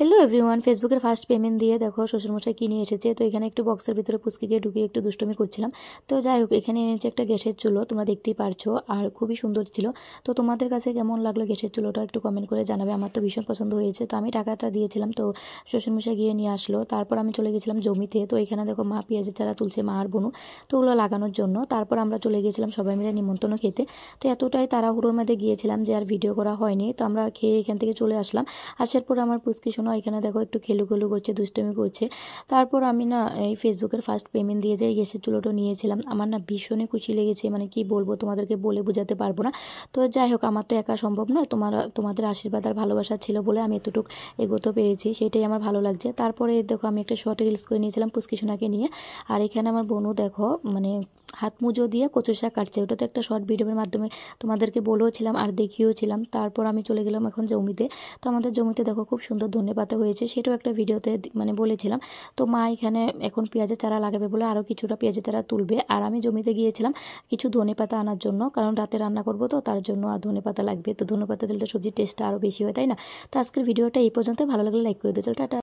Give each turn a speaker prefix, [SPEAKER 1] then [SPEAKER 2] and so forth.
[SPEAKER 1] Hello everyone, ফেসবুকের first payment দিয়ে দেখো শ্বশুরমশাই কি নিয়ে এসেছে। তো এখানে একটু বক্সের ভিতরে পুচকিকে ঢুকিয়ে একটু দুষ্টুমি করছিলাম। তো যাই হোক, এখানে এনেছে একটা গ্যাসের চুলো, তোমরা দেখতেই পারছো, আর খুবই সুন্দর ছিল। তো তোমাদের কাছে কেমন লাগলো গ্যাসের চুলোটা একটু কমেন্ট করে জানাবে। আমার তো ভীষণ পছন্দ হয়েছে। তো আমি টাকাটা দিয়েছিলাম, তো শ্বশুরমশাই গিয়ে নিয়ে আসলো। তারপর আমি চলে গেছিলাম জমিতে। তো এখানে দেখো মা পেঁয়াজের চারা তুলছে, মা আর বোনু, তো ওগুলো লাগানোর জন্য। তারপর আমরা চলে গিয়েছিলাম সবাই মিলে নিমন্ত্রণ খেতে। তো এতটাই তাড়াহুড়োর মধ্যে গিয়েছিলাম যে আর ভিডিও করা হয়নি। তো আমরা খেয়ে এখান থেকে চলে আসলাম। আসার পর আমার পুচকি শোনো এখানে দেখো একটু খেলুখেলু করছে, দুষ্টুমি করছে। তারপর আমি না এই ফেসবুকের ফার্স্ট পেমেন্ট দিয়ে যাই গ্যাসের চুলোটা নিয়েছিলাম। আমার না ভীষণই খুশি লেগেছে, মানে কি বলবো, তোমাদেরকে বলে বোঝাতে পারবো না। তো যাই হোক, আমার তো একা সম্ভব নয়, তোমাদের আশীর্বাদ আর ভালোবাসা ছিল বলে আমি এতটুকু এগোতে পেরেছি, সেটাই আমার ভালো লাগছে। তারপরে দেখো আমি একটা শর্ট রিলস করে নিয়েছিলাম পুচকি সোনাকে নিয়ে। আর এখানে আমার বোনও দেখো মানে হাত মুজো দিয়ে কচু শাক কাটছে। ওটা তো একটা শর্ট ভিডিওর মাধ্যমে তোমাদেরকে বলেওছিলাম আর দেখিয়েওছিলাম। তারপর আমি চলে গেলাম এখন জমিতে। তো আমাদের জমিতে দেখো খুব সুন্দর ধনেপাতা হয়েছে, সেটাও একটা ভিডিওতে মানে বলেছিলাম। তো মা এখানে এখন পেঁয়াজের চারা লাগাবে বলে আরও কিছুটা পেঁয়াজের চারা তুলবে। আর আমি জমিতে গিয়েছিলাম কিছু ধনেপাতা আনার জন্য, কারণ রাতে রান্না করবো, তো তার জন্য আর ধনেপাতা লাগবে। তো ধনেপাতা দিলে তো সবজির টেস্টটা আরও বেশি হয়, তাই না? তো আজকের ভিডিওটা এই পর্যন্ত। ভালো লাগলে লাইক করে দিও। চল টাটা।